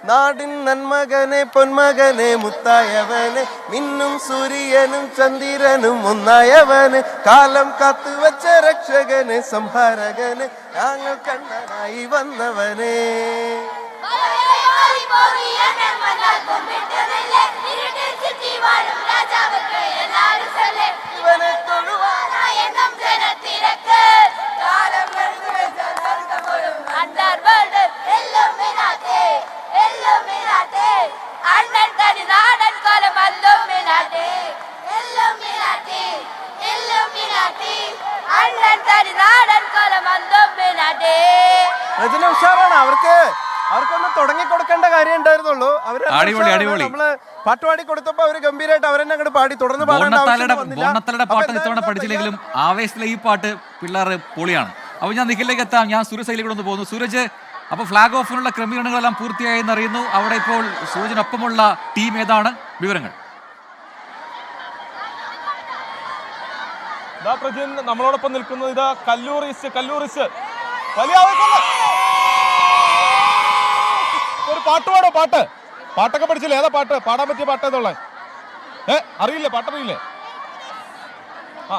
നാടിൻ നന്മകനെ പൊന്മകനെ മുത്തായവന് മിന്നും സൂര്യനും ചന്ദ്രനും ഒന്നായവന് കാലം കാത്തുവച്ച രക്ഷകന് സംഹാരകന് ഞങ്ങൾ കണ്ണനായി വന്നവനെ ഇവനെ തൊഴുവാനായി രചന ഉഷാറാണ്. അവർക്കൊന്ന് തുടങ്ങി കൊടുക്കേണ്ട കാര്യം ഉണ്ടായിരുന്നുള്ളൂ. നമ്മള് പാട്ടുപാടി കൊടുത്തപ്പോ അവര് ഗംഭീരമായിട്ട് അവരെന്നെ അങ്ങോട്ട് പാടി തുടർന്ന് ബോണത്തലയുടെ പാട്ട് ഇത്തവണ പഠിച്ചില്ലെങ്കിലും ആവേശത്തിലെ ഈ പാട്ട് പിള്ളേർ പൊളിയാണ്. അപ്പൊ ഞാൻ നിഖിലേക്ക് എത്താം. ഞാൻ സൂരജ് ഒന്ന് പോകുന്നു. സൂരജ്, അപ്പൊ ഫ്ലാഗ് ഓഫിനുള്ള ക്രമീകരണങ്ങളെല്ലാം പൂർത്തിയായെന്ന് അറിയുന്നു. അവിടെ ഇപ്പോൾ സൂരജിനൊപ്പമുള്ള ടീം ഏതാണ്? വിവരങ്ങൾ. നമ്മളോടൊപ്പം നിൽക്കുന്നത് ഇതാ കല്ലൂറിസ് വലിയ ഒരു പാട്ടൊക്കെ പഠിച്ചില്ലേ? ഏതാ പാട്ട് പാടാൻ പറ്റിയ പാട്ട് ഏതുള്ള? അറിയില്ലേ? പാട്ടറിയില്ലേ? ആ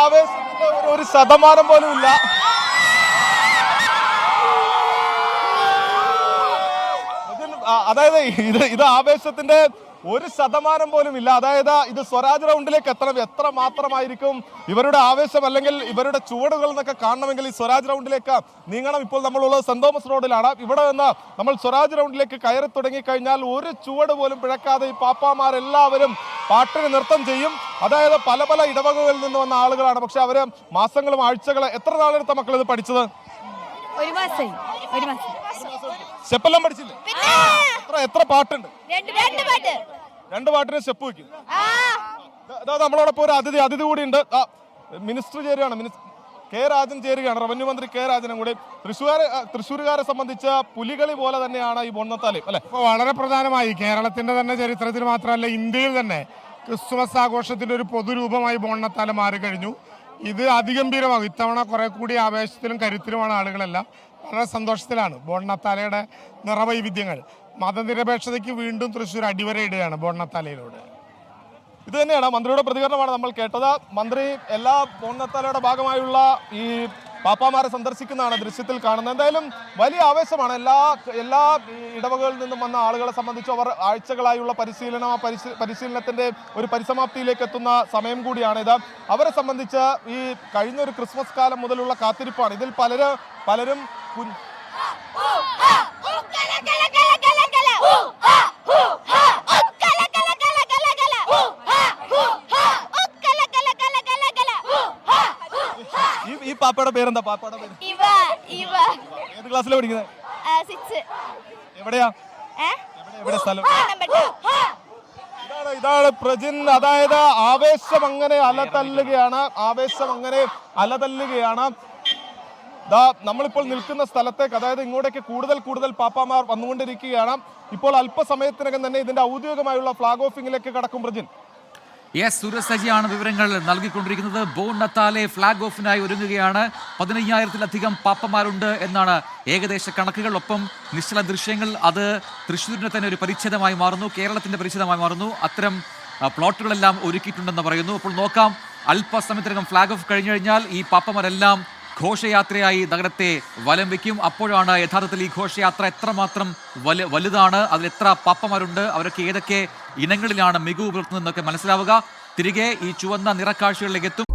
ആവേശത്തിന്റെ ഒരു ശതമാനം പോലും ഇല്ല. അതായത് ഇത് ആവേശത്തിന്റെ ഒരു ശതമാനം പോലും ഇല്ല. അതായത് ഇത് സ്വരാജ് റൗണ്ടിലേക്ക് എത്തണം. എത്ര മാത്രമായിരിക്കും ഇവരുടെ ആവേശം അല്ലെങ്കിൽ ഇവരുടെ ചുവടുകൾ എന്നൊക്കെ കാണണമെങ്കിൽ ഈ സ്വരാജ് റൗണ്ടിലേക്ക് നീങ്ങണം. ഇപ്പോൾ നമ്മളുള്ളത് സെന്റ് തോമസ് റോഡിലാണ്. ഇവിടെ നിന്ന് നമ്മൾ സ്വരാജ് റൗണ്ടിലേക്ക് കയറി തുടങ്ങിക്കഴിഞ്ഞാൽ ഒരു ചുവട് പോലും പിഴക്കാതെ ഈ പാപ്പാമാരെല്ലാവരും പാട്ടിന് നൃത്തം ചെയ്യും. അതായത് പല പല ഇടവകകളിൽ നിന്ന് വന്ന ആളുകളാണ്. പക്ഷെ അവര് മാസങ്ങളും ആഴ്ചകളും എത്ര നാളെടുത്ത മക്കൾ ഇത് പഠിച്ചത്? സ്റ്റെപ്പെല്ലാം പഠിച്ചില്ലേ? എത്ര പാട്ടുണ്ട്? 2 പാട്ടിന് സ്റ്റെപ്പ് വയ്ക്കും. നമ്മളോടൊപ്പം ഒരു അതിഥി കൂടി ഉണ്ട്. മിനിസ്റ്റർ ചേരുകയാണ്, കെ രാജൻ ചേരുകയാണ്, റവന്യൂ മന്ത്രി കെ രാജനും കൂടി. തൃശ്ശൂരുകാരെ സംബന്ധിച്ച് പുലികളി പോലെ തന്നെയാണ് ഈ ബോണത്താലയം അല്ലെ? ഇപ്പോൾ വളരെ പ്രധാനമായി കേരളത്തിന്റെ തന്നെ ചരിത്രത്തിൽ മാത്രമല്ല ഇന്ത്യയിൽ തന്നെ ക്രിസ്തുമസ് ആഘോഷത്തിന്റെ ഒരു പൊതുരൂപമായി ബോണത്താലം മാറിക്കഴിഞ്ഞു. ഇത് അതിഗംഭീരമാകും. ഇത്തവണ കുറെ കൂടി ആവേശത്തിലും കരുത്തിലുമാണ് ആളുകളെല്ലാം. വളരെ സന്തോഷത്തിലാണ്. ബോണത്താലയുടെ നിറവൈവിധ്യങ്ങൾ മതനിരപേക്ഷതയ്ക്ക് വീണ്ടും തൃശ്ശൂർ അടിവരയിടുകയാണ് ബോണത്താലയിലൂടെ. ഇത് തന്നെയാണ് മന്ത്രിയുടെ പ്രതികരണമാണ് നമ്മൾ കേട്ടത്. മന്ത്രി എല്ലാ ബോണത്താലയുടെ ഭാഗമായുള്ള ഈ പാപ്പാമാരെ സന്ദർശിക്കുന്നതാണ് ദൃശ്യത്തിൽ കാണുന്നത്. എന്തായാലും വലിയ ആവേശമാണ്. എല്ലാ ഇടവകളിൽ നിന്നും വന്ന ആളുകളെ സംബന്ധിച്ച് അവർ ആഴ്ചകളായുള്ള പരിശീലനത്തിന്റെ ഒരു പരിസമാപ്തിയിലേക്ക് എത്തുന്ന സമയം കൂടിയാണ് ഇത്. അവരെ സംബന്ധിച്ച് ഈ കഴിഞ്ഞൊരു ക്രിസ്മസ് കാലം മുതലുള്ള കാത്തിരിപ്പാണ്. ഇതിൽ പലരും ഈ പാപ്പയുടെ പേരെന്താ? പാപ്പയുടെ പേര് ഏത് ക്ലാസ്സിലാണ് പഠിക്കുന്നത്? എവിടെയാ സ്ഥലം? ഇതാണ് പ്രജിൻ. അതായത് ആവേശം അങ്ങനെ അലതല്ലുകയാണ്. നമ്മളിപ്പോൾ നിൽക്കുന്ന സ്ഥലത്തേക്ക്, അതായത് ഇങ്ങോട്ടേക്ക് കൂടുതൽ പാപ്പാമാർ വന്നുകൊണ്ടിരിക്കുകയാണ്. ഇപ്പോൾ അല്പസമയത്തിനകം തന്നെ ഇതിന്റെ ഔദ്യോഗികമായുള്ള ഫ്ലാഗ് ഓഫിംഗിലേക്ക് കടക്കും. പ്രജിൻ. യെസ്, സൂരജ് സജിയാണ് വിവരങ്ങൾ നൽകിക്കൊണ്ടിരിക്കുന്നത്. ബോണത്താലെ ഫ്ലാഗ് ഓഫിനായി ഒരുങ്ങുകയാണ്. 15,000-ലധികം പാപ്പമാരുണ്ട് എന്നാണ് ഏകദേശ കണക്കുകൾ. ഒപ്പം നിശ്ചല ദൃശ്യങ്ങൾ. അത് തൃശ്ശൂരിനെ തന്നെ ഒരു പരിച്ഛേദമായി മാറുന്നു, കേരളത്തിന്റെ പരിച്ഛേദമായി മാറുന്നു. അത്തരം പ്ലോട്ടുകളെല്ലാം ഒരുക്കിയിട്ടുണ്ടെന്ന് പറയുന്നു. അപ്പോൾ നോക്കാം, അല്പസമയത്തിനകം ഫ്ലാഗ് ഓഫ് കഴിഞ്ഞു കഴിഞ്ഞാൽ ഈ പാപ്പമാരെല്ലാം ഘോഷയാത്രയായി നഗരത്തെ വലം വയ്ക്കും. അപ്പോഴാണ് യഥാർത്ഥത്തിൽ ഈ ഘോഷയാത്ര എത്രമാത്രം വലുതാണ്, അതിലെത്ര പാപ്പമാരുണ്ട്, അവരൊക്കെ ഏതൊക്കെ ഇനങ്ങളിലാണ് മികവ് പുലർത്തുന്നതെന്നൊക്കെ മനസ്സിലാവുക. തിരികെ ഈ ചുവന്ന നിറക്കാഴ്ചകളിലേക്ക് എത്തും.